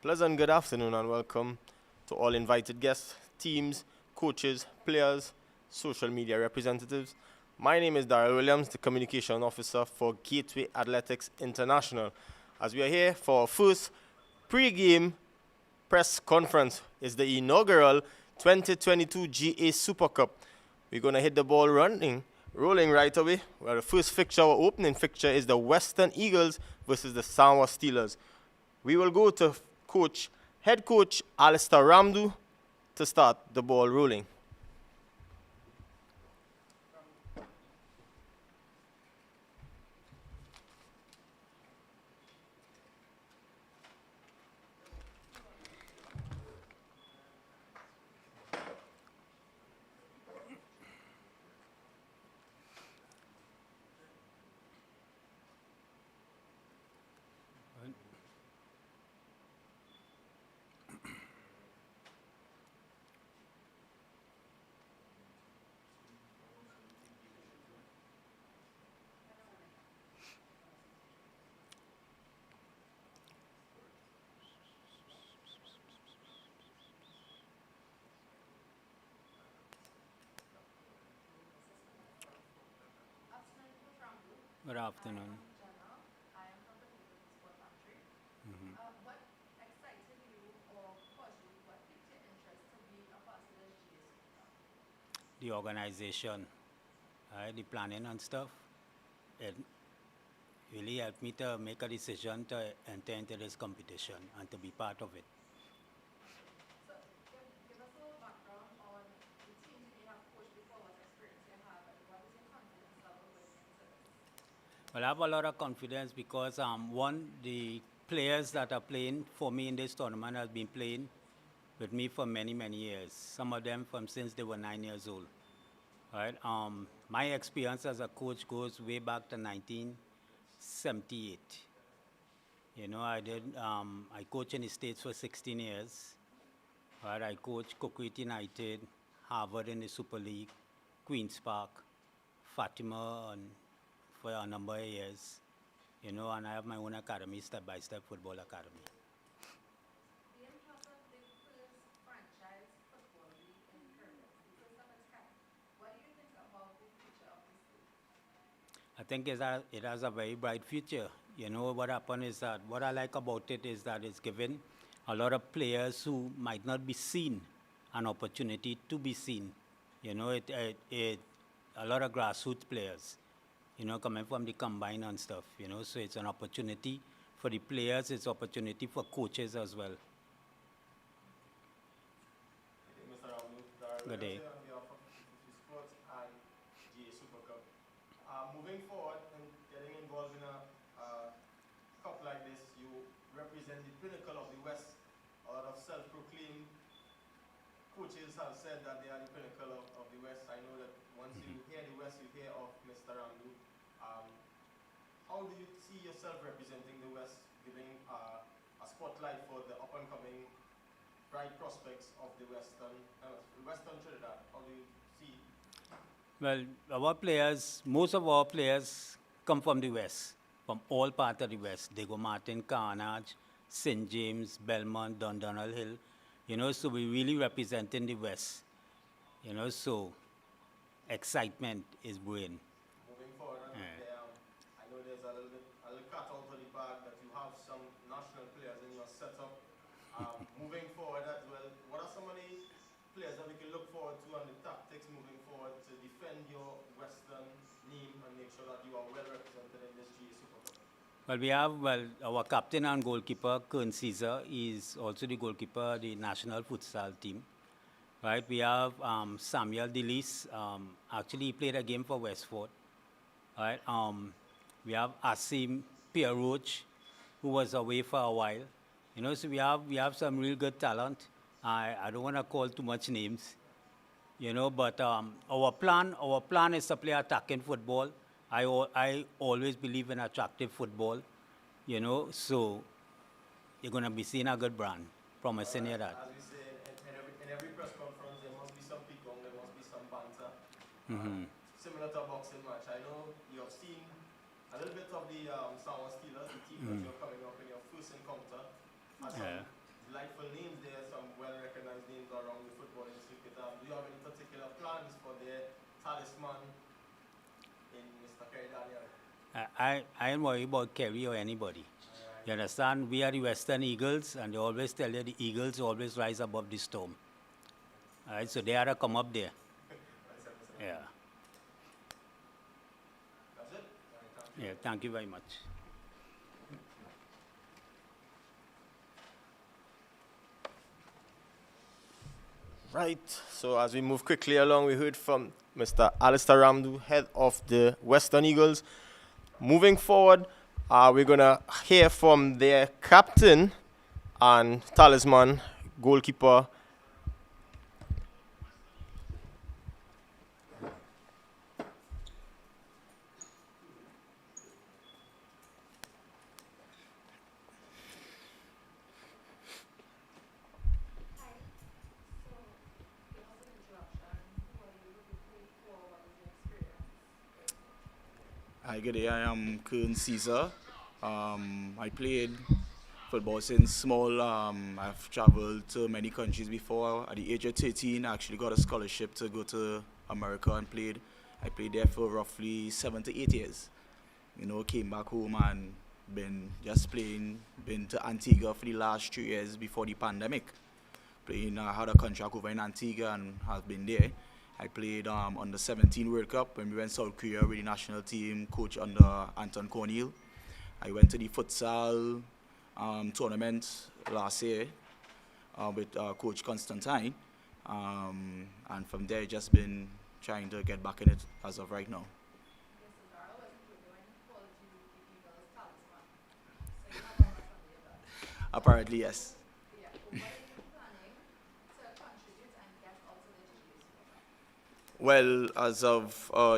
Pleasant good afternoon and welcome to all invited guests, teams, coaches, players, social media representatives. My name is Daryl Williams, the Communication Officer for Gateway Athletics International. As we are here for our first pre-game press conference, it's the inaugural 2022 GA Super Cup. We're going to hit the ball rolling right away. Well, the first fixture, our opening fixture, is the Western Eagles versus the Samoa Steelers. We will go to head coach Alistair Ramdu to start the ball rolling. Good afternoon. The organization, the planning and stuff, it really helped me to make a decision to enter into this competition and to be part of it. So, give us a little background on the teams you may have coached before, what experience you have, and what is your confidence level going into this? Well, I have a lot of confidence because the players that are playing for me in this tournament have been playing with me for many, many years. Some of them from since they were 9 years old. Right? My experience as a coach goes way back to 1978. You know, I coached in the States for 16 years. Right? I coached Coquette United, Harvard in the Super League, Queen's Park, Fatima for a number of years. You know, and I have my own academy, Step by Step Football Academy. Being part of the first franchise football league in the Caribbean, the first of its kind, what do you think about the future of this league? I think it has a very bright future. You know, what happened is that what I like about it is that it's given a lot of players who might not be seen an opportunity to be seen. You know, a lot of grassroots players, you know, coming from the combine and stuff, you know, so it's an opportunity for the players, it's opportunity for coaches as well. Mr. Ramdu, Good day. On behalf of Sports and GA Super Cup. Moving forward and getting involved in a cup like this, you represent the pinnacle of the West. A lot of self-proclaimed coaches have said that they are the pinnacle of the West. I know that once you hear the West, you hear of Mr. Ramdu. How do you see yourself representing the West, giving a spotlight for the up-and-coming bright prospects of the Western Trinidad? How do you see? Well, most of our players come from the West, from all parts of the West. Diego Martin, Carnage, St. James, Belmont, Dundonald Hill. You know, so we really representing the West. You know, so excitement is brewing. Moving forward, I know there's a little cut out of the bag that you have some national players in your setup. Moving forward as well, what are some of the players that we can look forward to and the tactics moving forward to defend your Western name and make sure that you are well represented in this GA Super Cup? Well, our captain and goalkeeper, Kern Caesar, is also the goalkeeper of the national futsal team. Right, we have Samuel Delis, actually he played a game for Westford. Right, we have Asim Pierroch, who was away for a while. You know, so we have some real good talent. I don't want to call too much names, you know, but our plan is to play attacking football. I always believe in attractive football, you know, so you're going to be seeing a good brand, promising you that. As we say, in every press conference, there must be some ping-pong, there must be some banter. Similar to a boxing match. I know you have seen a little bit of the Samoa Steelers, the team that you're coming up in your first encounter. delightful names there, some well-recognized names around the footballing circuit. Do you have any particular plans for their talisman in Mr. Kerry Daniel? I ain't worried about Kerry or anybody. You understand? We are the Western Eagles, and they always tell you the Eagles always rise above the storm. All right, so they ought to come up there. Yeah. That's it? All right, thank you. Yeah, thank you very much. Right, so as we move quickly along, we heard from Mr. Alistair Ramdu, head of the Western Eagles. Moving forward, we're going to hear from their captain and talisman, goalkeeper. Hi. So, give us an introduction. Who are you? Who played for? What was your experience? Hi, good day. I am Kern Caesar. I played football since small. I've traveled to many countries before. At the age of 13, I actually got a scholarship to go to America and played. I played there for roughly 7 to 8 years. You know, came back home and been just playing. Been to Antigua for the last 3 years before the pandemic. Playing, I had a contract over in Antigua and have been there. I played on the 17 World Cup when we went South Korea with the national team, coach under Anton Cornel. I went to the futsal tournament last year with Coach Constantine. And from there, just been trying to get back in it as of right now. Yes, so Dara was included when he called you the Eagles talisman. So you have all that under your belt. Apparently, yes. Yeah. What are you planning to contribute and get out of the GA Super Cup? Well, as of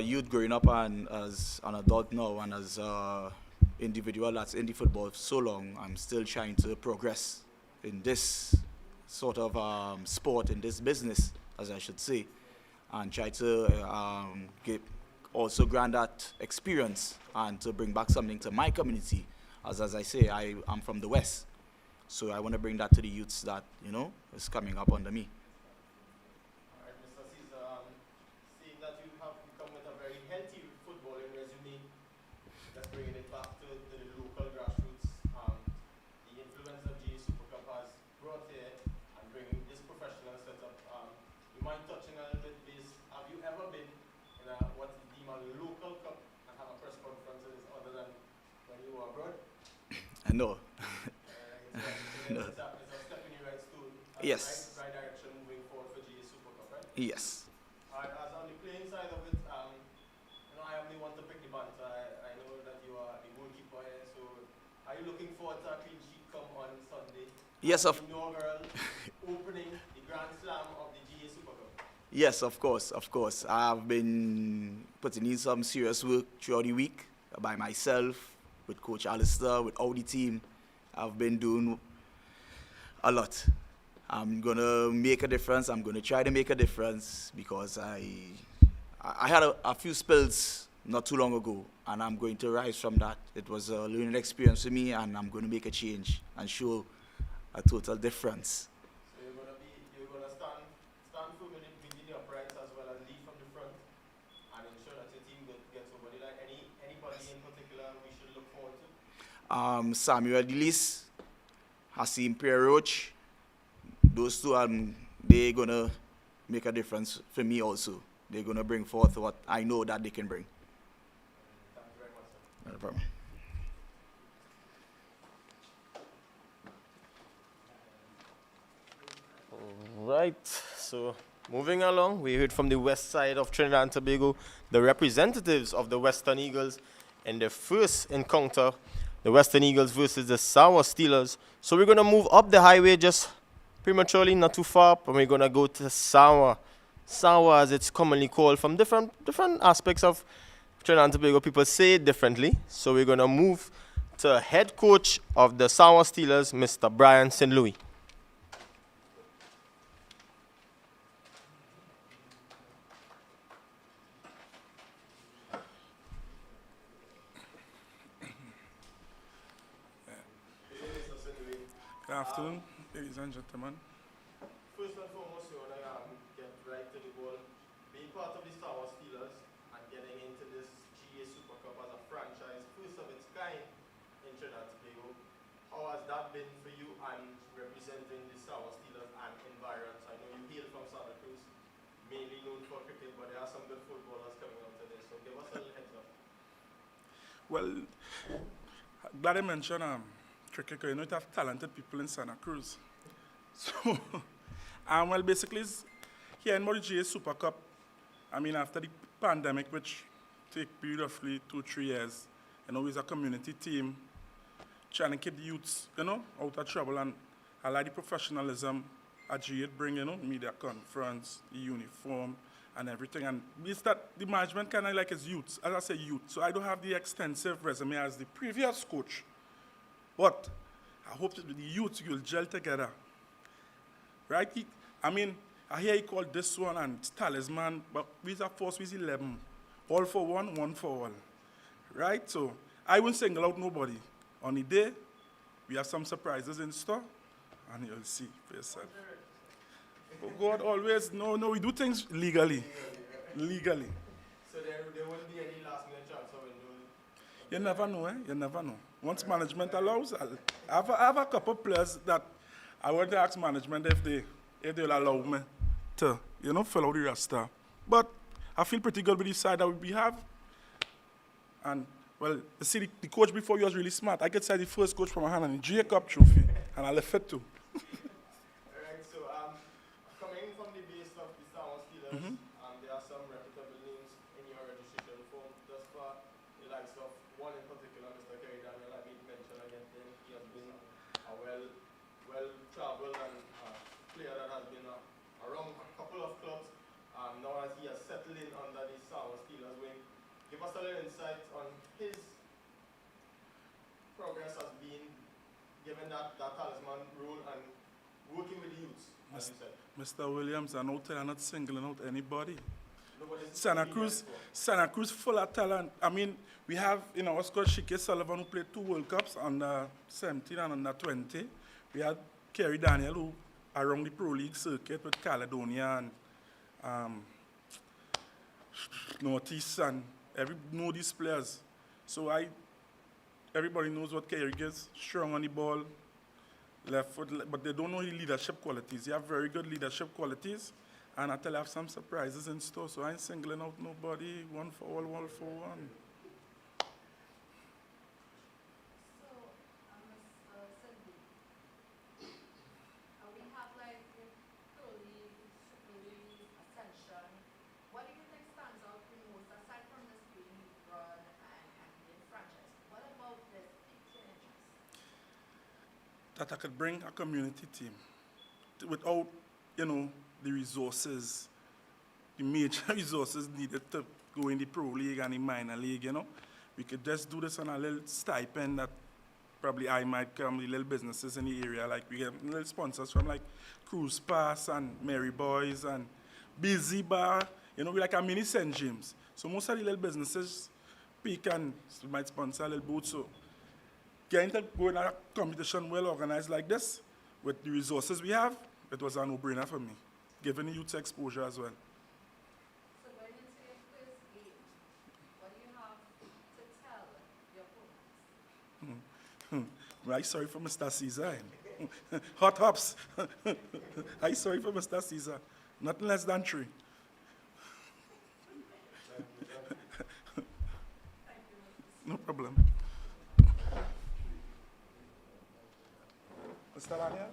youth growing up and as an adult now and as an individual that's in the football for so long, I'm still trying to progress in this sort of sport, in this business, as I should say, and try to get also grant that experience and to bring back something to my community. As I say, I am from the West, so I want to bring that to the youths that, you know, is coming up under me. All right, Mr. Caesar, seeing that you have come with a very healthy footballing resume, just bringing it back to the local grassroots, the influence of GA Super Cup has brought here and bringing this professional setup. You mind touching a little bit this? Have you ever been in what is deemed a local cup and have a press conference other than when you were abroad? No. No. It's a step in the right stool. Yes. Right direction moving forward for GA Super Cup, right? Yes. As on the playing side of it, I am the one to pick the banter. I know that you are the goalkeeper here, so are you looking forward to a clean sheet come on Sunday? Yes, of Inaugural opening the Grand Slam of the GA Super Cup. Yes, of course, of course. I've been putting in some serious work throughout the week by myself, with Coach Alistair, with all the team. I've been doing a lot. I'm gonna make a difference. I'm gonna try to make a difference because I had a few spills not too long ago, and I'm going to rise from that. It was a learning experience for me, and I'm going to make a change and show a total difference. So you're gonna stand firm in the uprights as well as lead from the front and ensure that your team gets over the line. Anybody in particular we should look forward to? Samuel Delis, Hassim Pierre Roach, those two, they're going to make a difference for me also. They're going to bring forth what I know that they can bring. Thank you very much, sir. Not a problem. Right, so moving along, we heard from the west side of Trinidad and Tobago, the representatives of the Western Eagles in their first encounter, the Western Eagles versus the Sour Steelers. So we're going to move up the highway just prematurely, not too far, and we're going to go to Sour. Sour, as it's commonly called, from different aspects of Trinidad and Tobago. People say it differently. So we're going to move to head coach of the Sour Steelers, Mr. Brian St. Louis. Good afternoon. Ladies and gentlemen, First and foremost, we want to get right to the ball. Being part of the Star Wars Steelers and getting into this GA Super Cup as a franchise, first of its kind in Trinidad and Tobago. How has that been for you and representing the Star Wars Steelers and environs? I know you hail from Santa Cruz, mainly known for cricket, but there are some good footballers coming out to this. So give us a little heads up. well, glad I mentioned cricket, 'cause you know, you have talented people in Santa Cruz. So, well, basically, here in the GA Super Cup, I mean, after the pandemic, which take period roughly 2-3 years, you know, it's a community team trying to keep the youths, you know, out of trouble. And I like the professionalism at GA bring, you know, media conference, the uniform, and everything. And it's that the management kind of like is youth, as I say, youth. So I don't have the extensive resume as the previous coach. But I hope that the youth will gel together. Right? I mean, I hear he called this one and talisman, but we are force with 11. All for one, one for all. Right? So I won't single out nobody. On the day, we have some surprises in store, and you'll see for yourself. Oh God, always, no, we do things legally. Legally. So there won't be any last minute transfer window? You never know, eh? You never know. Once management allows, I have a couple of players that I want to ask management if they'll allow me to, you know, fill out the roster. But I feel pretty good with the side that we have. And, well, you see, the coach before you was really smart. I could say the first coach from my hand and the GA Cup trophy, and I left it too. Alright, so coming from the base of the Star Wars Steelers, there are some reputable names in your registration form. Thus far, the likes of one in particular, Mr. Kerry Daniel, I made mention against him. He has been a well-traveled and player that has been around a couple of clubs. Now as he has settled in under the Star Wars Steelers wing, give us a little insight on his progress as being given that talisman role and working with the youths, as you said. Mr. Williams, I'm not singling out anybody. Nobody's Santa Cruz full of talent. I mean, we have, you know, Oscar Shike Sullivan who played 2 World Cups under 17 and under 20. We had Kerry Daniel who around the Pro League circuit with Caledonia and Northeast and know these players. So everybody knows what Kerry is, strong on the ball, left foot, but they don't know his leadership qualities. He have very good leadership qualities, and I tell you, I have some surprises in store, so I ain't singling out nobody, one for all for one. So, Mr. Sandeep, we have like the Pro League, Super League, Ascension. What do you think stands out the most, aside from this being run and being franchise? What about this piqued your interest? That I could bring a community team without, you know, the resources, the major resources needed to go in the Pro League and the minor league, you know. We could just do this on a little stipend that probably I might come, the little businesses in the area, like we get little sponsors from like Cruise Pass and Mary Boys and Busy Bar, you know, we like a mini St. James. So most of the little businesses pick and might sponsor a little boat. So getting to go in a competition well organized like this, with the resources we have, it was a no-brainer for me, giving the youth exposure as well. So going into your first game, what do you have to tell your opponents? I'm sorry for Mr. Caesar. Hot hops. I'm sorry for Mr. Caesar. Nothing less than 3. No problem. Mr. Daniel?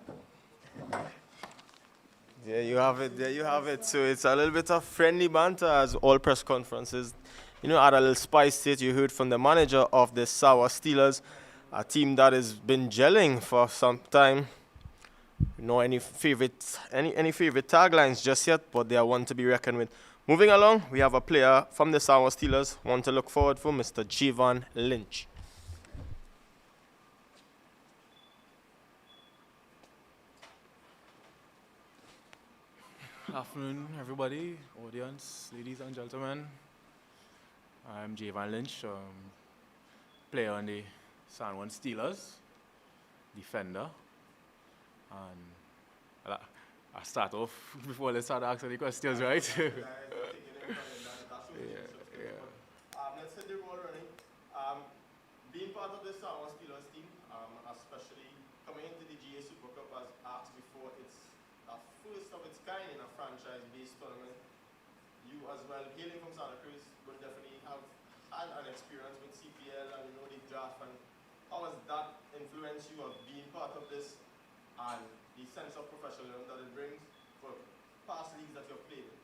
There you have it, there you have it. So it's a little bit of friendly banter as all press conferences. You know, add a little spice to it. You heard from the manager of the Sour Steelers, a team that has been gelling for some time. No any favorite taglines just yet, but they are one to be reckoned with. Moving along, we have a player from the Sour Steelers, one to look forward for, Mr. Jivan Lynch. Afternoon, everybody, audience, ladies and gentlemen. I'm Jivan Lynch, player on the San Juan Steelers, defender. And I start off before they start asking the questions, right? Yeah. Let's hit the ball running. Being part of this Star Wars Steelers team, especially coming into the GA Super Cup as asked before, it's a first of its kind in a franchise-based tournament. You as well, hailing from Santa Cruz, would definitely have had an experience with CPL and you know the draft. And how has that influenced you of being part of this and the sense of professionalism that it brings for past leagues that you've played in?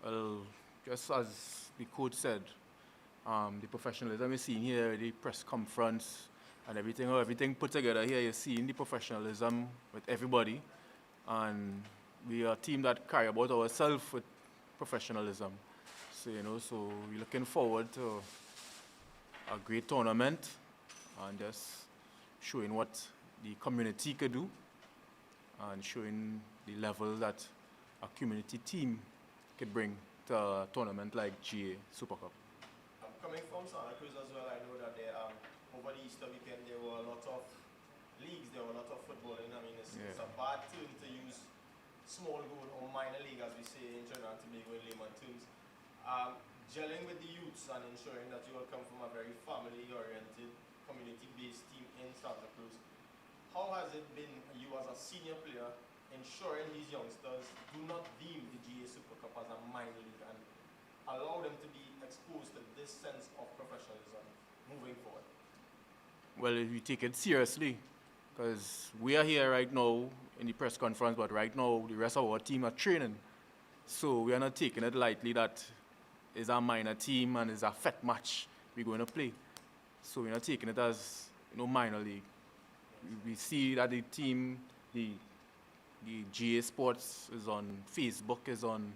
Well, just as the coach said, the professionalism you see here, the press conference and everything put together here, you're seeing the professionalism with everybody. And we are a team that carry about ourselves with professionalism. So, so we're looking forward to a great tournament and just showing what the community could do and showing the level that a community team could bring to a tournament like GA Super Cup. Coming from Santa Cruz as well, I know that there, over the Easter weekend there were a lot of leagues, there were a lot of footballing. I mean, it's a bad term to use small goal or minor league, as we say in Trinidad and Tobago in layman terms. Gelling with the youths and ensuring that you all come from a very family-oriented, community-based team in Santa Cruz. How has it been, you as a senior player, ensuring these youngsters do not deem the GA Super Cup as a minor league and allow them to be exposed to this sense of professionalism moving forward? Well, we take it seriously because we are here right now in the press conference, but right now the rest of our team are training. So we are not taking it lightly that it's a minor team and it's a fet match we're going to play. So we're not taking it as minor league. We see that the team, the GA Sports is on Facebook, is on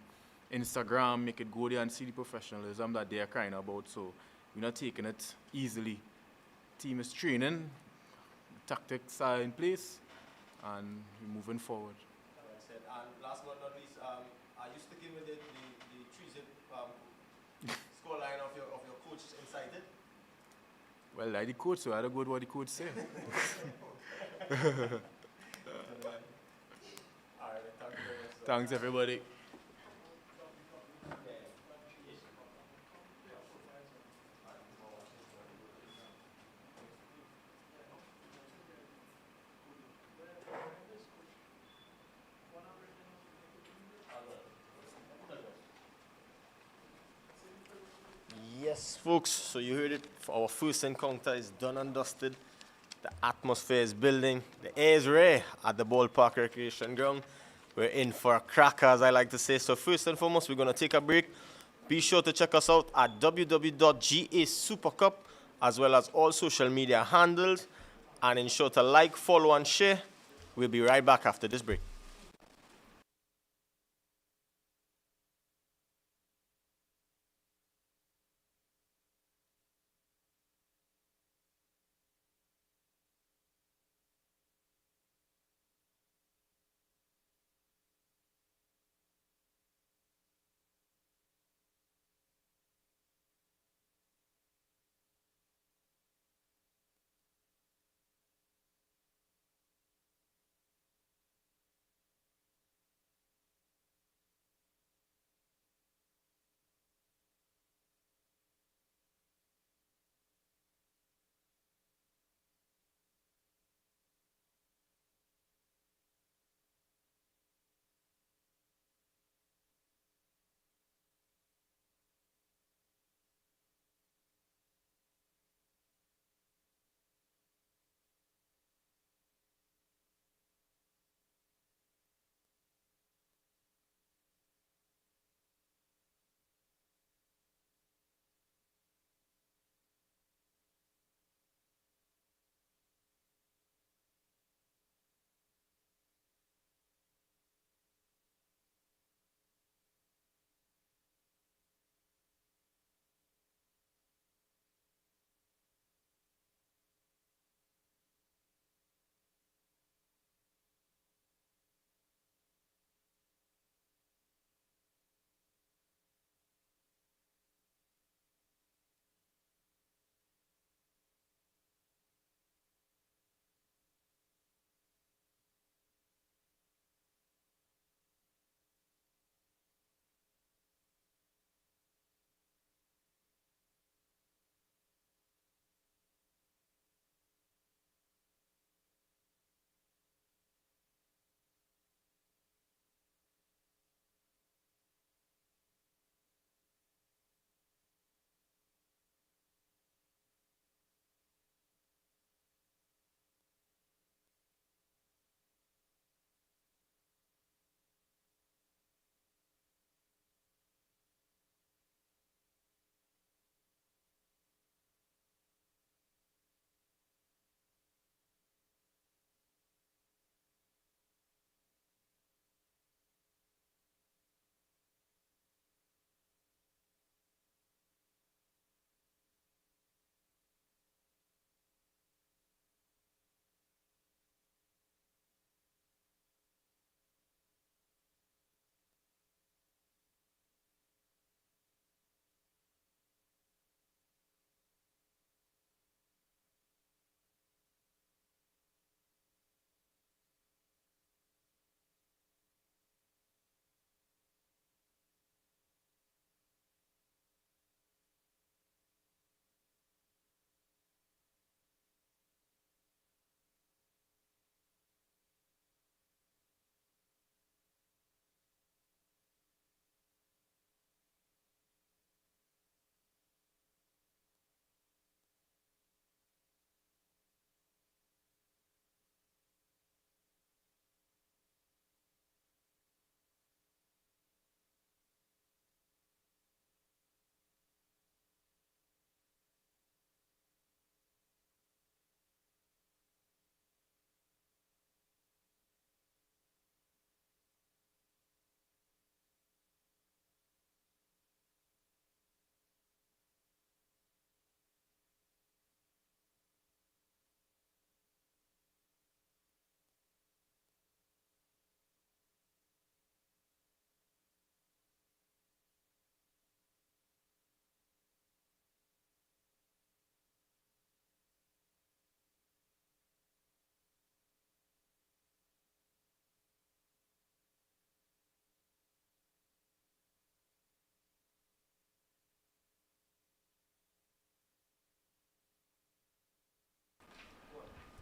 Instagram, make it go there and see the professionalism that they are crying about. So we're not taking it easily. Team is training, tactics are in place, and we're moving forward. Like I said, and last but not least, are you sticking with the 3-zip scoreline of your coach inside it? Well, like the coach, so I don't go with what the coach say. All right, thank you very much, sir. Thanks, everybody. Yes, folks, so you heard it. Our first encounter is done and dusted. The atmosphere is building. The air is rare at the ballpark recreation ground. We're in for a cracker, as I like to say. So first and foremost, we're going to take a break. Be sure to check us out at www.gasupercup, as well as all social media handles. And ensure to like, follow, and share. We'll be right back after this break.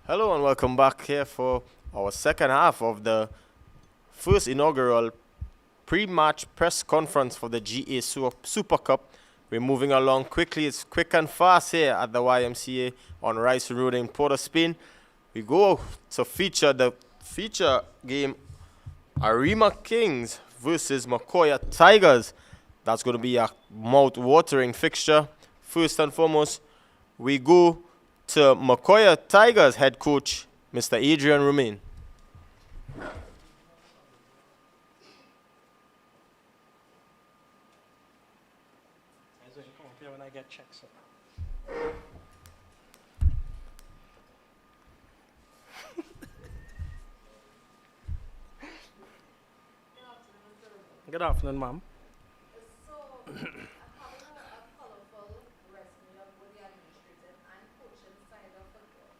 Hello and welcome back here for our second half of the first inaugural pre-match press conference for the GA Super Cup. We're moving along quickly. It's quick and fast here at the YMCA on Rice Road in Port of Spain. We go to feature the feature game Arima Kings versus Montego Tigers. That's going to be a mouth-watering fixture. First and foremost, we go to Montego Tigers head coach, Mr. Adrian Romain. When I get checks. Good afternoon, ma'am. So, having a colorful resume of both the administrative and coaching side of football,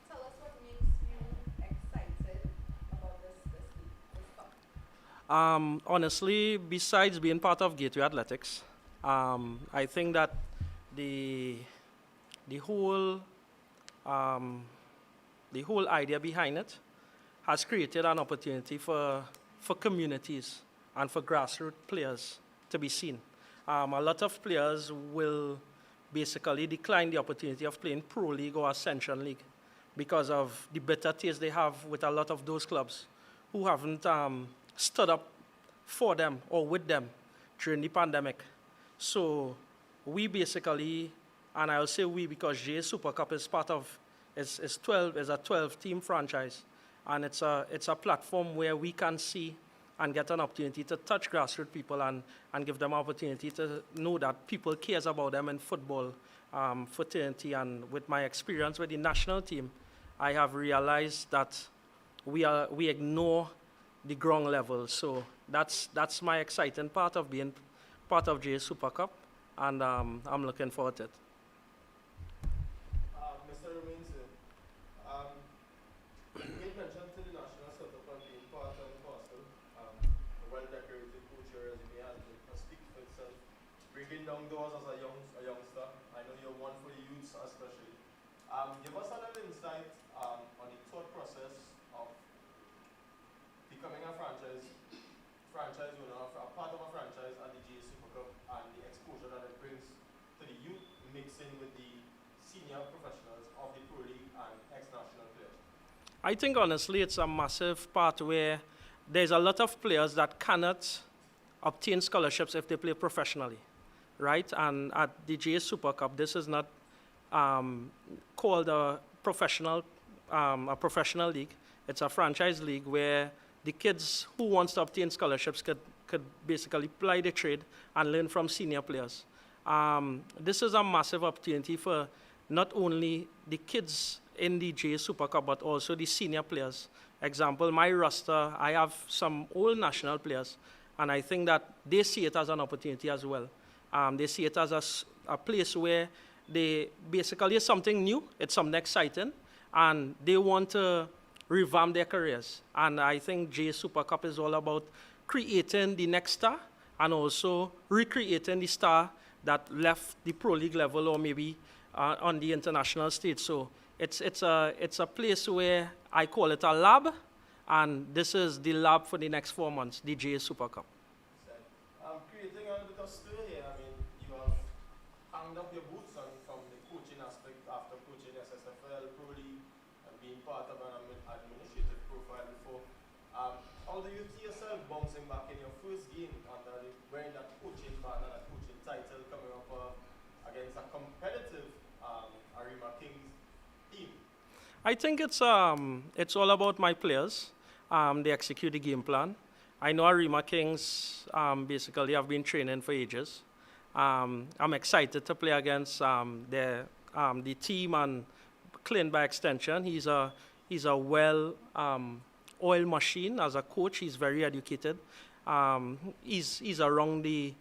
tell us what makes you excited about this cup. Honestly, besides being part of Gateway Athletics, I think that the whole idea behind it has created an opportunity for communities and for grassroots players to be seen. A lot of players will basically decline the opportunity of playing Pro League or Ascension League because of the bitter taste they have with a lot of those clubs who haven't stood up for them or with them during the pandemic. So we basically, and I'll say we because GA Super Cup is part of, is a 12-team franchise, and it's a platform where we can see and get an opportunity to touch grassroots people and give them an opportunity to know that people cares about them in football, fraternity, and with my experience with the national team, I have realized that we ignore the ground level. So that's my exciting part of being part of GA Super Cup, and I'm looking forward to it. Mr. Romain, you made mention to the national setup and being part and parcel. A well-decorated coach your resume has to speak for itself. Breaking down doors as a youngster. I know you're one for the youths especially. Give us a little insight on the thought process of becoming a franchise owner, a part of a franchise at the GA Super Cup, and the exposure that it brings to the youth mixing with the senior professionals of the Pro League and ex-national players. I think honestly it's a massive part where there's a lot of players that cannot obtain scholarships if they play professionally, right? And at the GA Super Cup, this is not called a professional league. It's a franchise league where the kids who wants to obtain scholarships could basically ply the trade and learn from senior players. This is a massive opportunity for not only the kids in the GA Super Cup, but also the senior players. Example, my roster, I have some old national players, and I think that they see it as an opportunity as well. They see it as a place where they basically it's something new, it's something exciting, and they want to revamp their careers. And I think GA Super Cup is all about creating the next star and also recreating the star that left the Pro League level or maybe on the international stage. So it's a place where I call it a lab, and this is the lab for the next 4 months, the GA Super Cup. Creating a bit of stir here. I mean, you have hanged up your boots from the coaching aspect after coaching SSFL, Pro League, and being part of an administrative profile before. How do you see yourself bouncing back in your first game under wearing that coaching banner, that coaching title, coming up against a competitive Arima Kings team? I think it's all about my players. They execute the game plan. I know Arima Kings basically have been training for ages. I'm excited to play against the team and Clint by extension. He's a well oiled machine as a coach. He's very educated. He's around the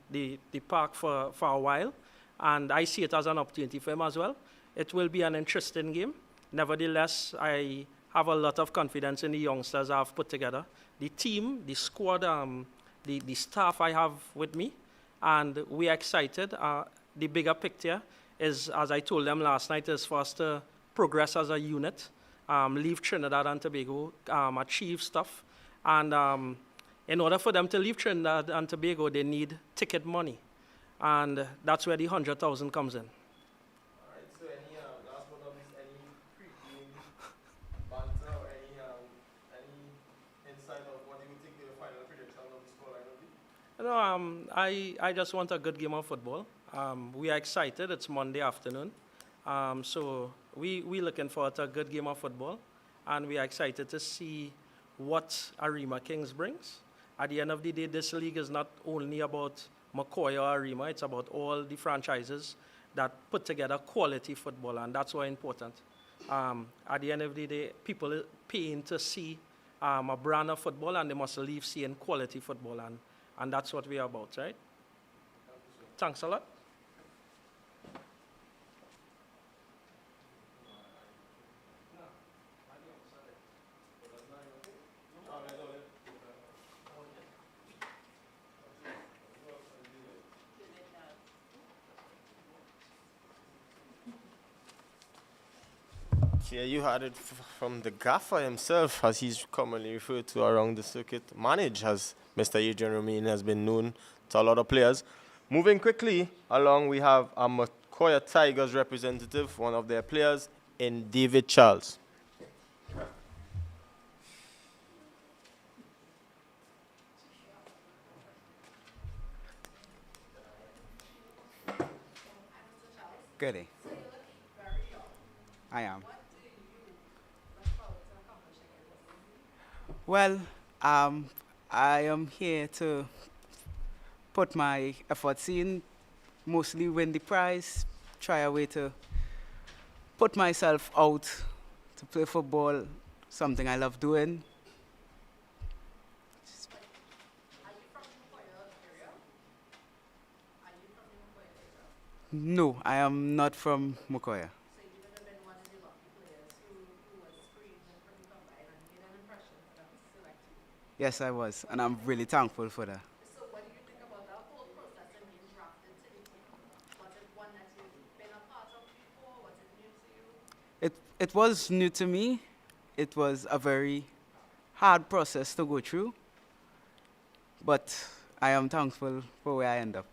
park for a while, and I see it as an opportunity for him as well. It will be an interesting game. Nevertheless, I have a lot of confidence in the youngsters I've put together, the team, the squad, the staff I have with me, and we are excited. The bigger picture is, as I told them last night, is for us to progress as a unit leave Trinidad and Tobago, achieve stuff. And in order for them to leave Trinidad and Tobago, they need ticket money. And that's where the 100,000 comes in. All right, so any last but not least, any pre-game banter or any insight of what you think the final prediction of the scoreline will be? I just want a good game of football. We are excited. It's Monday afternoon. So we looking forward to a good game of football. And we are excited to see what Arima Kings brings. At the end of the day, this league is not only about McCoy or Arima. It's about all the franchises that put together quality football, and that's why important. At the end of the day, people are paying to see a brand of football, and they must leave seeing quality football, and that's what we are about, right? Thanks a lot. Yeah, you had it from the gaffer himself, as he's commonly referred to around the circuit. Manage, as Mr. Adrian Romain has been known to a lot of players. Moving quickly along, we have a Macoya Tigers representative, one of their players, in David Charles. Goody. I am. Well, I am here to put my efforts in, mostly win the prize, try a way to put myself out to play football, something I love doing. Are you from the Montego area? Are you from the Montego area? No, I am not from Mokoya. So you would have been one of the lucky players who was screened and from the combine and made an impression for them to select you. Yes, I was, and I'm really thankful for that. So what do you think about that whole process and being drafted to the team? Was it one that you've been a part of before? Was it new to you? It was new to me. It was a very hard process to go through, but I am thankful for where I end up.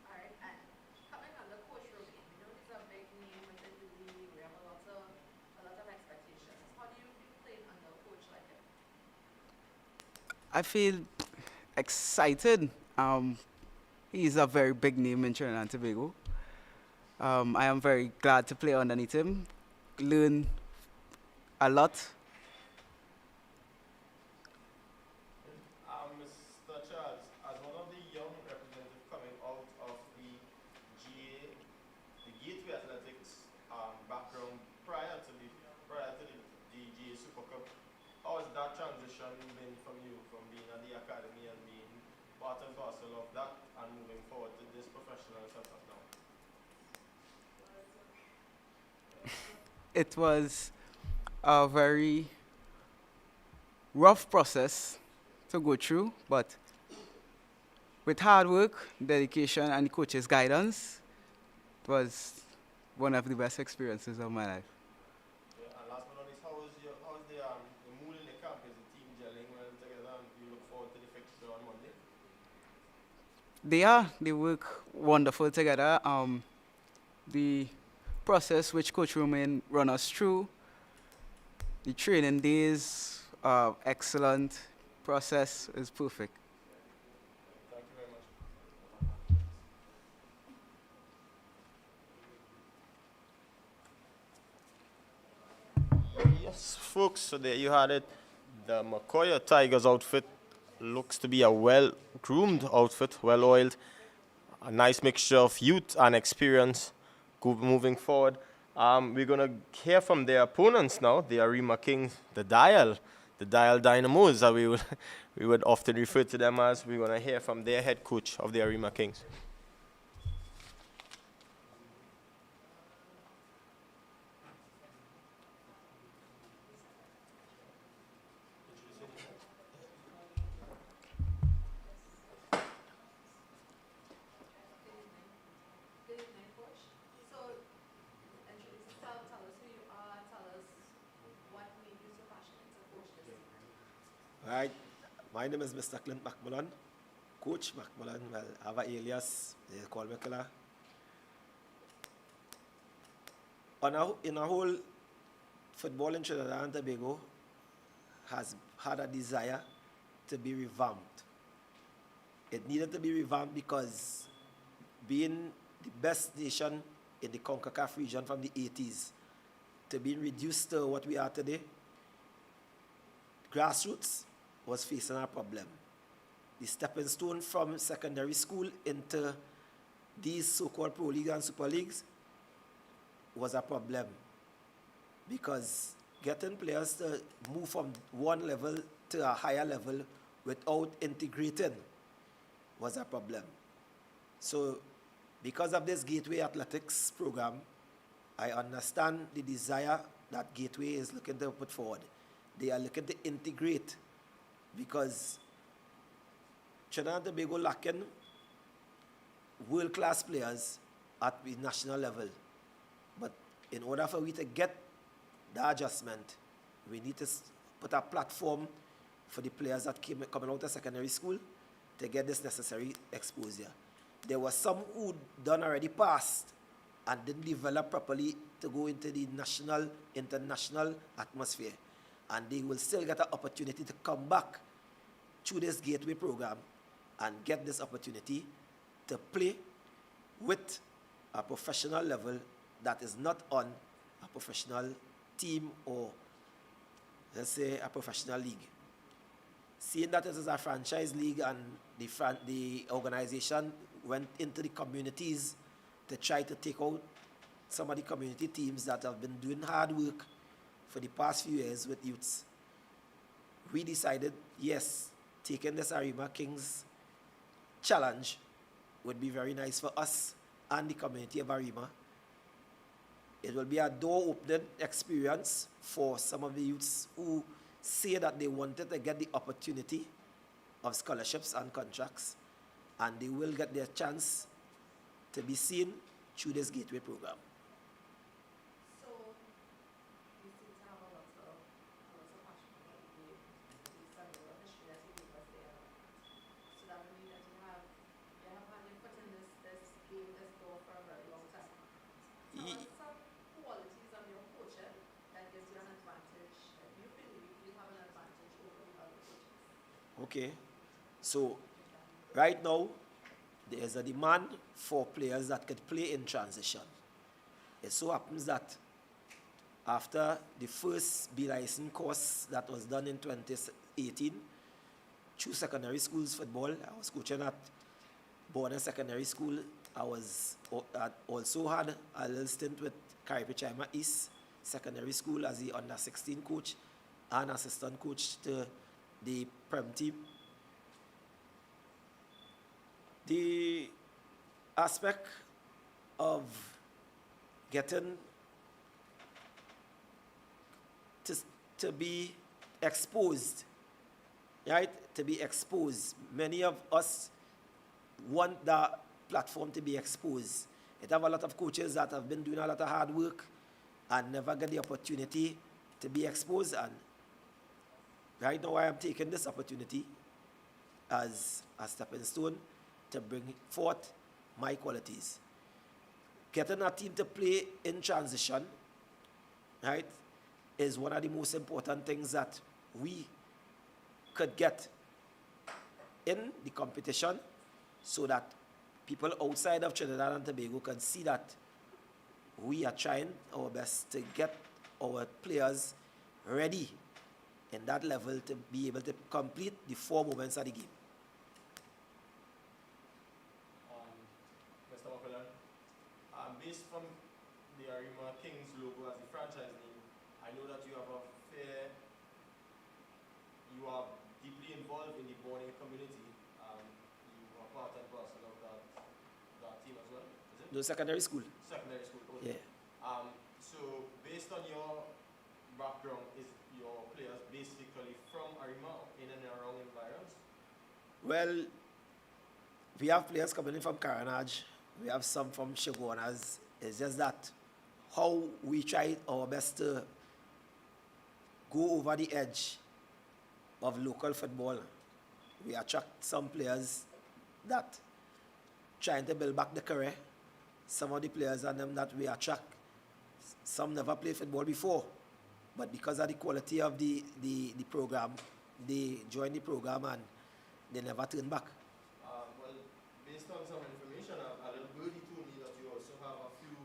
All right, and coming under Coach Romain, we know he's a big name within the league. We have a lot of expectations. How do you feel playing under a coach like him? I feel excited. He's a very big name in Trinidad and Tobago. I am very glad to play underneath him, learn a lot. Mr. Charles, as one of the young representatives coming out of the Gateway Athletics background prior to the GA Super Cup, how has that transition been from you, from being at the academy and being part and parcel of that and moving forward to this professional setup now? It was a very rough process to go through, but with hard work, dedication, and the coach's guidance, it was one of the best experiences of my life. Yeah, and last but not least, how is the mood in the camp? Is the team gelling well together and you look forward to the fixture on Monday? They work wonderful together. The process which Coach Romain run us through, the training days, excellent. Process is perfect. Thank you very much. Yes, folks, so there you had it. The Macoya Tigers outfit looks to be a well-groomed outfit, well-oiled, a nice mixture of youth and experience moving forward. We're going to hear from their opponents now, the Arima Kings, the Dial Dynamos, as we would often refer to them as. We're going to hear from their head coach of the Arima Kings. Good evening, Coach. So, introduce yourself, tell us who you are, tell us what made Right. My name is Mr. Clint McMullen, Coach McMullen. Well, I have an alias, they call me Killer. In a whole, football in Trinidad and Tobago has had a desire to be revamped. It needed to be revamped because being the best nation in the CONCACAF region from the 80s to being reduced to what we are today, grassroots was facing a problem. The stepping stone from secondary school into these so-called Pro League and Super Leagues was a problem because getting players to move from one level to a higher level without integrating was a problem. So because of this Gateway Athletics program, I understand the desire that Gateway is looking to put forward. They are looking to integrate because Trinidad and Tobago lacking world-class players at the national level. But in order for we to get the adjustment, we need to put a platform for the players that coming out of secondary school to get this necessary exposure. There were some who done already passed and didn't develop properly to go into the national, international atmosphere. And they will still get an opportunity to come back through this Gateway program and get this opportunity to play with a professional level that is not on a professional team or, let's say, a professional league. Seeing that it is a franchise league and the organization went into the communities to try to take out some of the community teams that have been doing hard work for the past few years with youths, we decided, yes, taking this Arima Kings challenge would be very nice for us and the community of Arima. It will be a door-opening experience for some of the youths who say that they wanted to get the opportunity of scholarships and contracts, and they will get their chance to be seen through this Gateway program. So, you seem to have a lot of passion for the game, based on your history that you gave us there. So that would mean that you have had your foot in this game, this door for a very long time. Tell us some qualities of your coaching that gives you an advantage, that you believe you have an advantage over the other coaches. Okay, so right now, there is a demand for players that could play in transition. It so happens that after the first B-License course that was done in 2018, through secondary schools football, I was coaching at Border Secondary School. I also had a little stint with Caripichaima East Secondary School as the under-16 coach and assistant coach to the Prem team. The aspect of getting to be exposed, right? To be exposed. Many of us want that platform to be exposed. It have a lot of coaches that have been doing a lot of hard work and never get the opportunity to be exposed. And right now I am taking this opportunity as a stepping stone to bring forth my qualities. Getting a team to play in transition, right, is one of the most important things that we could get in the competition so that people outside of Trinidad and Tobago can see that we are trying our best to get our players ready in that level to be able to complete the 4 moments of the game. Mr. McCullen, based from the Arima Kings logo as the franchise name, I know that you are deeply involved in the boarding community. You are part and parcel of that team as well, is it? No, secondary school. Secondary school, okay. Yeah. So based on your background, is your players basically from Arima in and around environs? Well, we have players coming in from Caranage. We have some from Shogunas. It's just that how we try our best to go over the edge of local football. We attract some players that trying to build back the career. Some of the players and them that we attract, some never played football before, but because of the quality of the program, they join the program and they never turn back. Well, based on some information, a little birdie told me that you also have a few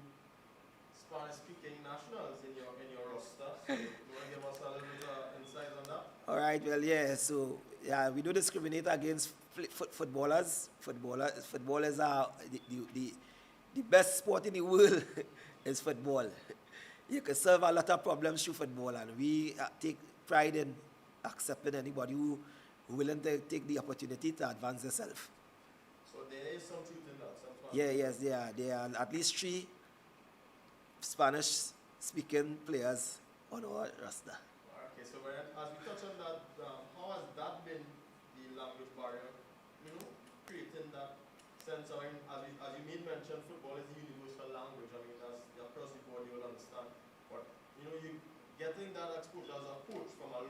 Spanish-speaking nationals in your roster. So you want to give us a little bit of insight on that? All right, well, yeah, so yeah, we do discriminate against footballers. Footballers are the best sport in the world is football. You can solve a lot of problems through football, and we take pride in accepting anybody who willing to take the opportunity to advance themselves. So there is some truth in that. Yeah, yes, there are at least 3 Spanish-speaking players on our roster. Okay, so as we touch on that, how has that been the language barrier? Creating that sense of, as you made mention, football is a universal language. That's across the board you will understand. But you getting that exposure as a coach from a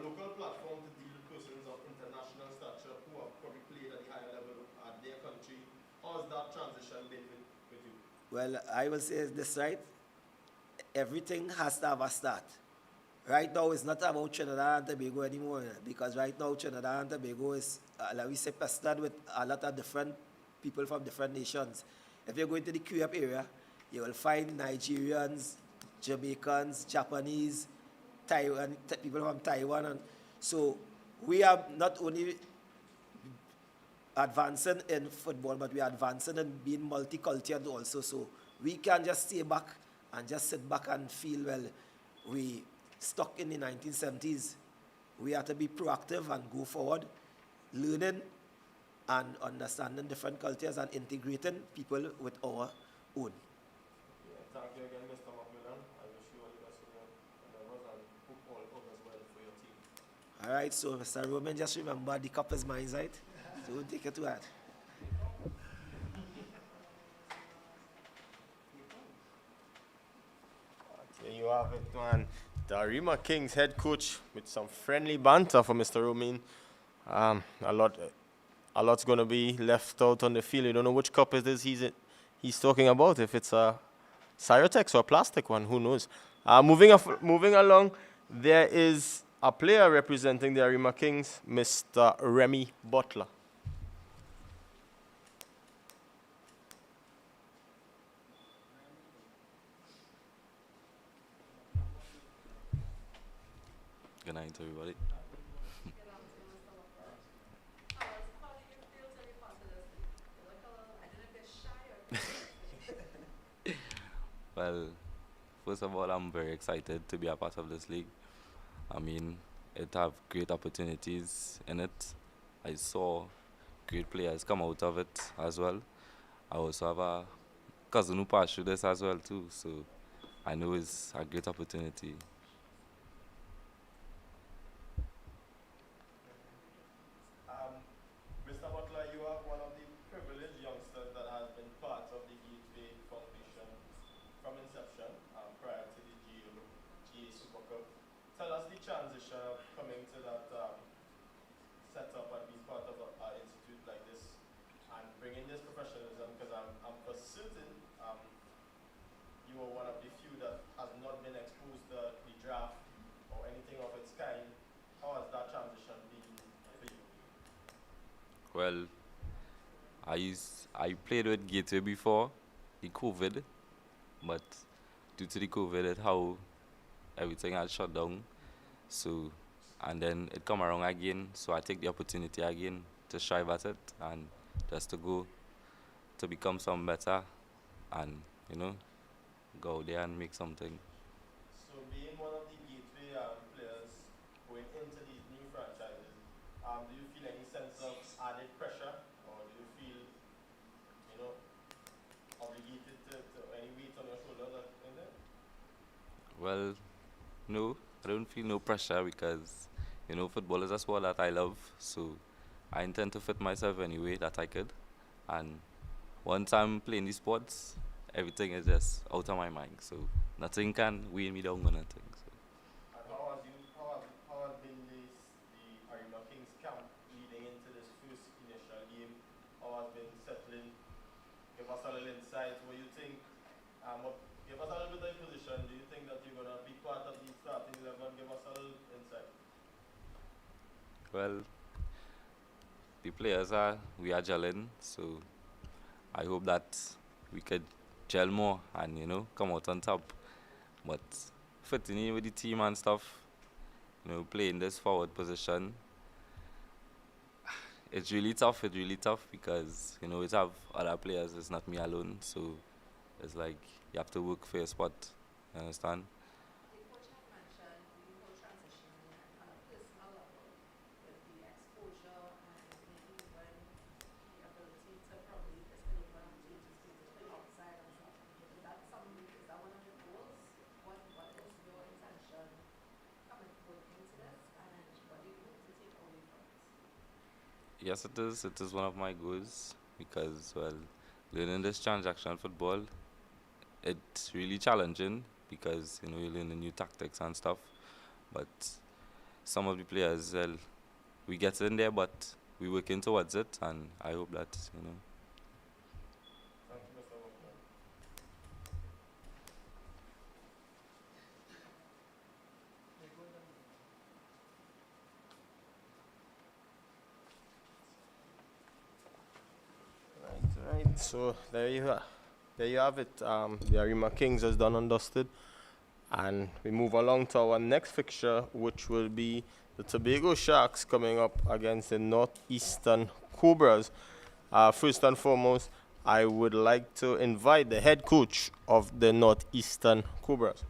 local platform to deal with persons of international stature who have probably played at the higher level at their country. How has that transition been with you? Well, I will say this, right? Everything has to have a start. Right now, it's not about Trinidad and Tobago anymore, because right now, Trinidad and Tobago is, like we say, pestered with a lot of different people from different nations. If you go into the QF area, you will find Nigerians, Jamaicans, Japanese, Taiwan, people from Taiwan. And so we are not only advancing in football, but we are advancing in being multicultural also. So we can't just stay back and just sit back and feel, well, we stuck in the 1970s. We have to be proactive and go forward, learning and understanding different cultures and integrating people with our own. Thank you again, Mr. Macmillan. I wish you all the best for your endeavors and hope all goes well for your team. All right, so Mr. Roman, just remember the cup is mine, right? So we'll take it to that. There you have it, man. The Arima Kings head coach with some friendly banter for Mr. Romain. A lot's going to be left out on the field. You don't know which cup it is he's talking about. If it's a Cyrotex or a plastic one, who knows? Moving along, there is a player representing the Arima Kings, Mr. Remy Butler. Good night, everybody. How do you feel to be part of this? You look a little, I don't know if you're shy or Well, first of all, I'm very excited to be a part of this league. It have great opportunities in it. I saw great players come out of it as well. I also have a cousin who passed through this as well too, so I know it's a great opportunity. Mr. Butler, you are one of the privileged youngsters that has been part of the Gateway Foundation from inception prior to the GA Super Cup. Tell us the transition of coming to that setup and being part of an institute like this and bringing this professionalism, because I'm for certain you are one of the few that has not been exposed to the draft or anything of its kind. How has that transition been for you? Well, I played with Gateway before the COVID, but due to the COVID, how everything had shut down. So, and then it come around again, so I take the opportunity again to strive at it and just to go to become some better and, go out there and make something. So being one of the Gateway players going into these new franchises, do you feel any sense of added pressure, or do you feel, obligated to any weight on your shoulders in there? Well, no, I don't feel no pressure because, football is a sport that I love, so I intend to fit myself any way that I could. And once I'm playing these sports, everything is just out of my mind, so nothing can weigh me down or nothing. So. And how has been the us a little insight. What you think? Give us a little bit of position. Do you think that you're gonna be part of the starting 11? Give us a little insight. Well, the we are gelling, so I hope that we could gel more and, come out on top. But fitting in with the team and stuff, playing this forward position, it's really tough because, we have other players, it's not me alone, so it's like you have to work for your spot, you understand? The coach had mentioned the whole transition on a personal level with the exposure and maybe even the ability to probably just deliver opportunities for you to play outside and stuff. Is that one of your goals? What is your intention going into this, and what do you hope to take away from it? Yes, it is. It is one of my goals because, well, learning this transaction football, it's really challenging because, you're learning new tactics and stuff. But some of the players, well, we get in there, but we're working towards it, and I hope that, Thank you, Mr. Walker. Right. So there you are. There you have it. The Arima Kings is done and dusted. And we move along to our next fixture, which will be the Tobago Sharks coming up against the Northeastern Cobras. First and foremost, I would like to invite the head coach of the Northeastern Cobras.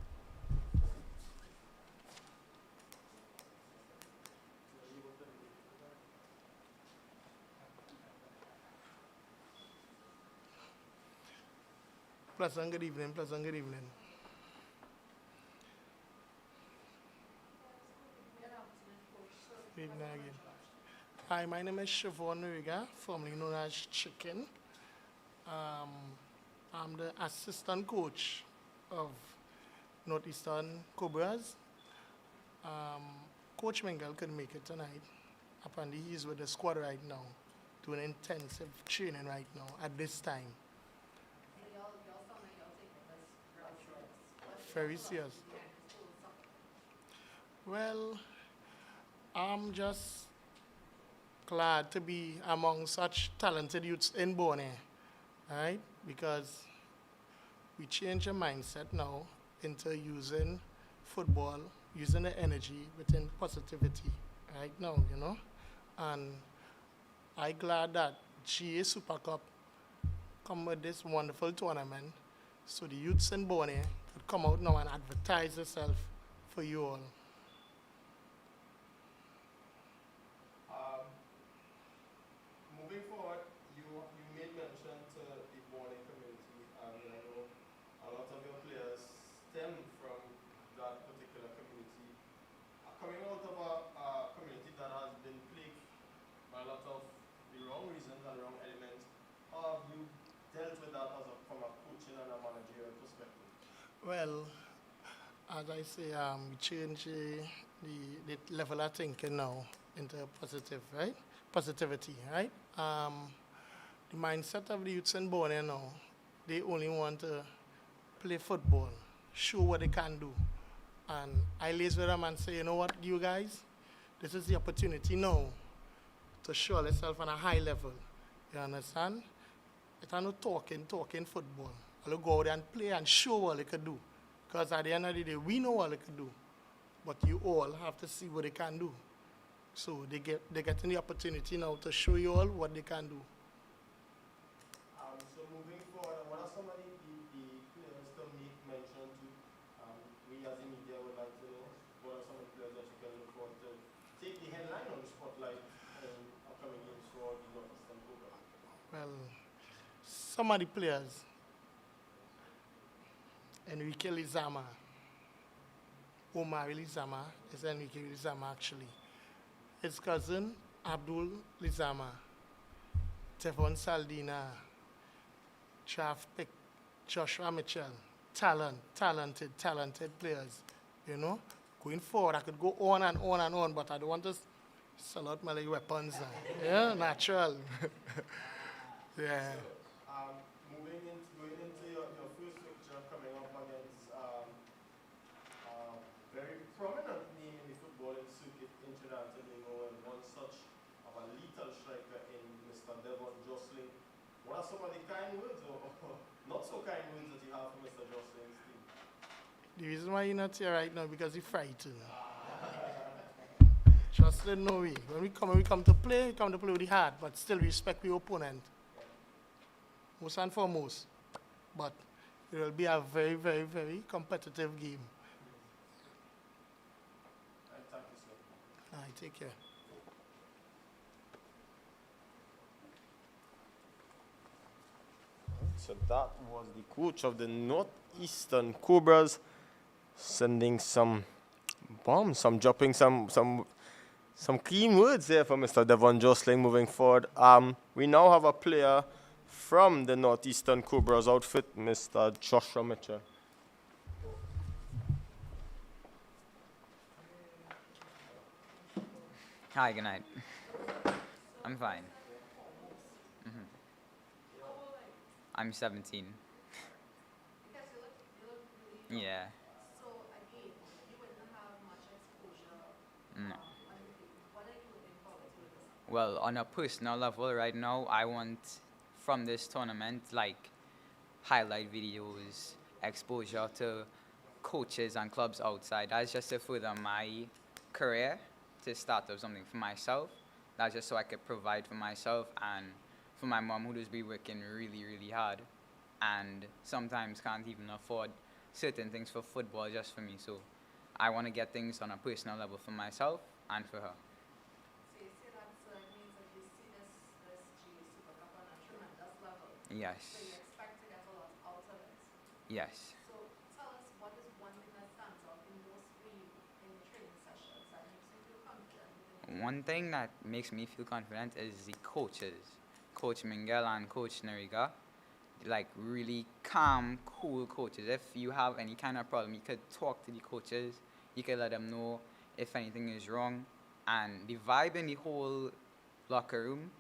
Pleasant good evening, pleasant good evening. Good evening again. Hi, my name is Jivan Lynch, formerly known as Chicken. I'm the assistant coach of Northeastern Cobras. Coach Mengel couldn't make it tonight. Apparently, he's with the squad right now, doing intensive training right now at this time. Very serious. Well, I'm just glad to be among such talented youths in Borneo, right? Because we change our mindset now into using football, using the energy within positivity right now, And I'm glad that GA Super Cup come with this wonderful tournament so the youths in Borneo could come out now and advertise themselves for you all. Moving forward, you made mention to the Borneo community, and I know a lot of your players stem from that particular community. Coming out of a community that has been plagued by a lot of the wrong reasons and wrong elements, how have you dealt with that from a coaching and a managerial perspective? Well, as I say, we change the level of thinking now into positive, right? Positivity, right? The mindset of the youths in Borneo now, they only want to play football, show what they can do. And I lays with them and say, you know what, you guys, this is the opportunity now to show yourself on a high level. You understand? It's not talking football. I'll go out there and play and show what they can do. Because at the end of the day, we know what they can do. But you all have to see what they can do. So they're getting the opportunity now to show you all what they can do. So moving forward, what are some of the players to make mention to? We as the media would like to know what are some of the players that you can look forward to take the headline on the spotlight in upcoming games for the Northeastern Cobras? Well, some of the players, Enrique Lizama, Omar Lizama is Enrique Lizama actually. His cousin, Abdul Lizama, Tevon Saldina, Trav Pick, Joshua Mitchell, talented players, Going forward, I could go on and on and on, but I don't want to sell out my weapons now. Yeah, natural. Yeah. So, moving have for Mr. Jocelyn's team? The reason why you're not here right now because you're frightened. Jocelyn, no way. When we come to play, we come to play with the heart, but still respect the opponent. Most and foremost. But it will be a very, very, very competitive game. Thank you, sir. All right, take care. So that was the coach of the Northeastern Cobras sending some bombs, dropping some clean words there for Mr. Devon Jostling moving forward. We now have a player from the Northeastern Cobras outfit, Mr. Joshua Mitchell. Hi, good night. I'm fine. I'm 17. Because you look really young. Yeah. So again, you wouldn't have much exposure No. on the field. What are you looking forward to with this? Well, on a personal level, right now, I want from this tournament, like, highlight videos, exposure to coaches and clubs outside. That's just to further my career, to start up something for myself. That's just so I could provide for myself and for my mom, who does be working really, really hard and sometimes can't even afford certain things for football just for me. So I want to get things on a personal level for myself and for her. So you see that it means that you see this GA Super Cup on a tremendous level. Yes. So you expect to get a lot out of it. Yes. So tell us, what is one thing that stands out the most for you in the training sessions that makes you feel confident? One thing that makes me feel confident is the coaches. Coach Mingel and Coach Neriga, like really calm, cool coaches. If you have any kind of problem, you could talk to the coaches. You could let them know if anything is wrong. And the vibe in the whole locker room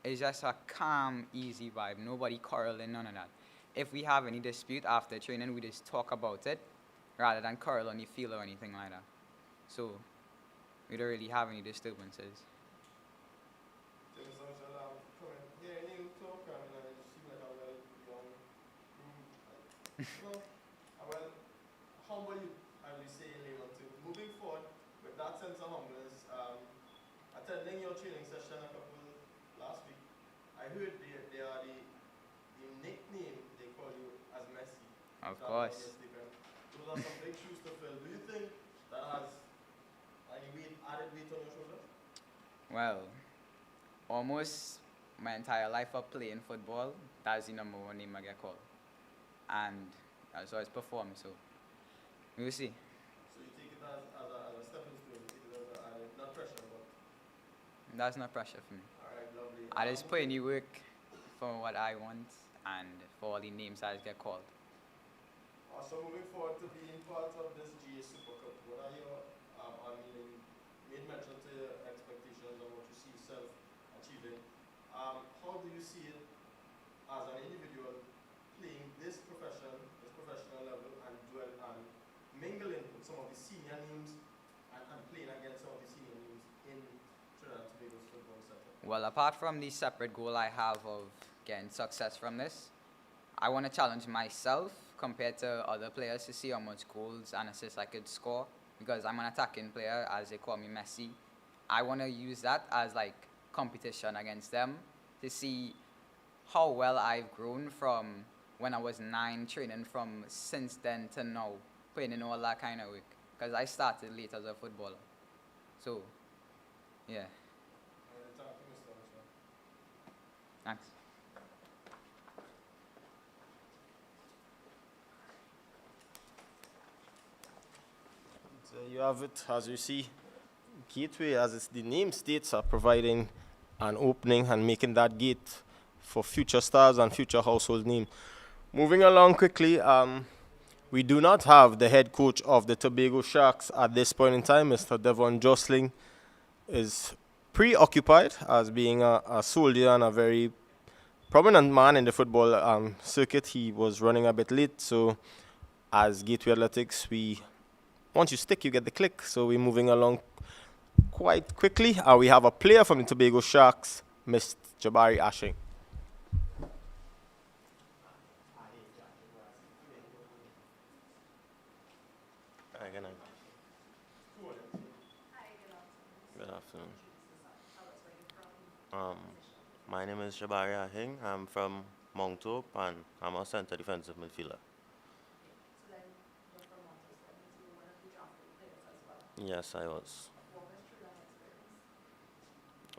is just a calm, easy vibe. Nobody quarreling, none of that. If we have any dispute after training, we just talk about it rather than quarrel on the field or anything like that. So we don't really have any disturbances. Hearing you talk, I mean, you seem like a very young group. Well, humble you, I will say in layman too. Moving forward, with that sense of humbleness, attending your training session last week, I heard they are the nickname they call you as Messi. Of course. Those are some big shoes to fill. Do you think that has any added weight on your shoulders? Well, almost my entire life of playing football, that's the number one name I get called. And that's how it's performed, so we will see. So you take it as a stepping stone, you take it as not pressure, but... That's not pressure for me. Alright, lovely. I just put in the work for what I want and for all the names I get called. So moving forward to being part of this GA Super Cup, what are your, you made mention to your expectations and what you see yourself achieving. How do you see it as an individual playing this professional level and mingling with some of the senior names and playing against some of the senior names in Trinidad and Tobago's football setup? Well, apart from the separate goal I have of getting success from this, I want to challenge myself compared to other players to see how much goals and assists I could score, because I'm an attacking player, as they call me Messi. I want to use that as like competition against them to see how well I've grown from when I was 9, training from since then to now, putting in all that kind of work, because I started late as a footballer. So, yeah. Thanks. So you have it, as you see, Gateway, as the name states, are providing an opening and making that gate for future stars and future household names. Moving along quickly, we do not have the head coach of the Tobago Sharks at this point in time. Mr. Devon Jostling is preoccupied as being a soldier and a very prominent man in the football circuit. He was running a bit late, so as Gateway Athletics, once you stick, you get the click. So we're moving along quite quickly. We have a player from the Tobago Sharks, Mr. Jabari Hing. good night. Good afternoon. My name is Jabari Hing. I'm from Montego, and I'm a center defensive midfielder. Yes, I was.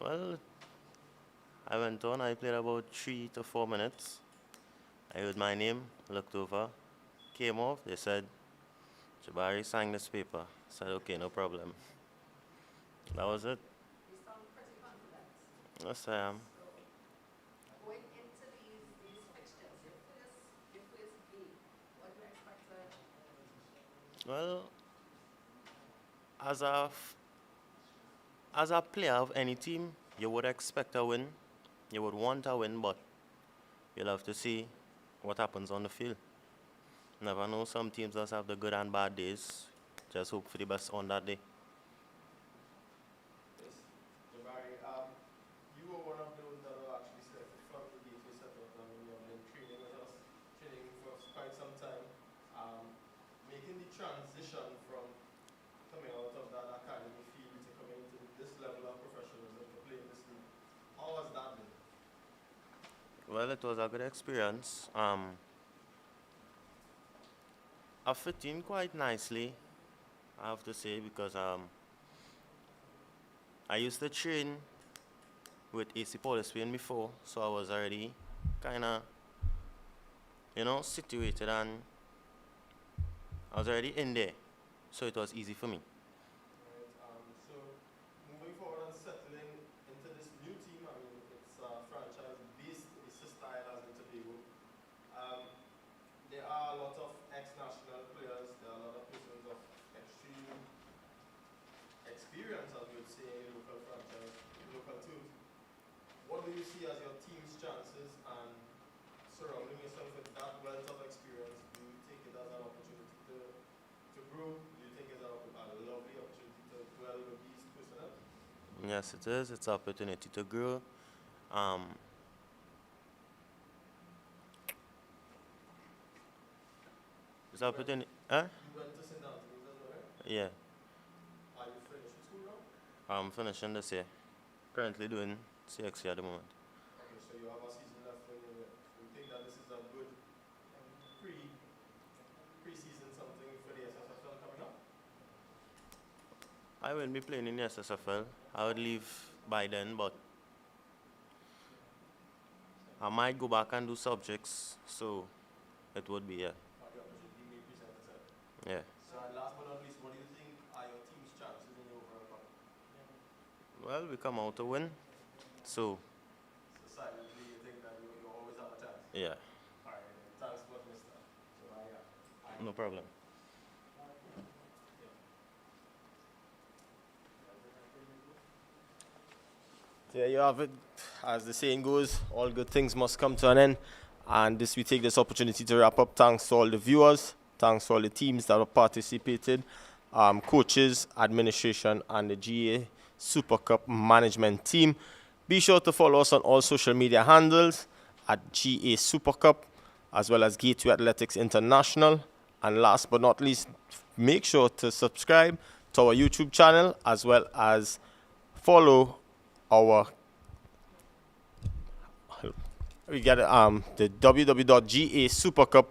Well, I went on. I played about 3 to 4 minutes. I heard my name, looked over, came off. They said, Jabari, sign this paper. I said, okay, no problem. That was it. Yes, I am. Going into these fixtures, your first game, what do you expect to? Well, as a player of any team, you would expect a win. You would want a win, but you'll have to see what happens on the field. Never know, some teams just have the good and bad days. Just hope for the best on that day. Yes, Jabari, you were one of those that were actually selected from the gateway setup. I mean, you have been training with us, training for quite some time. Making the transition from coming out of that academy field to coming into this level of professionalism to play in this league. How has that been? Well, it was a good experience. I fit in quite nicely, I have to say, because I used to train with AC Policeman before, so I was already kind of, situated, and I was already in there, so it was easy for me. Right, so moving forward and settling into this new team, I mean, it's a franchise based, it's a style as in Tobago. There are a lot of ex-national players, there are a lot of persons of extreme experience, as we would say, in local franchise, local teams. What do you see as your team's chances, and surrounding yourself with that wealth of experience, do you take it as an opportunity to grow? Do you think it's a lovely opportunity to dwell with these personnel? Yes, it is. It's an opportunity to grow. It's an opportunity. Huh? You went to St. Anthony's as well, right? Yeah, Are you finished with school now? I'm finishing this year. Currently doing CXC at the moment. Okay, so you have a season left in you. So you think that this is a good pre-season something for the SSFL coming up? I will be playing in the SSFL. I would leave by then, but I might go back and do subjects, so it would be, yeah. Or the opportunity may present itself. Yeah. So and last but not least, what do you think are your team's chances in the overall cup? Well, we come out to win, so So silently you think that you always have a chance? yeah, Alright, thanks for Mr. So no problem. There you have it. As the saying goes, all good things must come to an end. And this, we take this opportunity to wrap up. Thanks to all the viewers. Thanks to all the teams that have participated, coaches, administration, and the GA Super Cup management team. Be sure to follow us on all social media handles at GA Super Cup, as well as Gateway Athletics International. And last but not least, make sure to subscribe to our YouTube channel, as well as follow our we get the www.ga Super Cup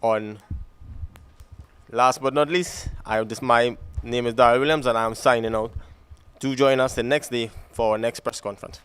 on. Last but not least, my name is Daryl Williams, and I'm signing out. Do join us the next day for our next press conference.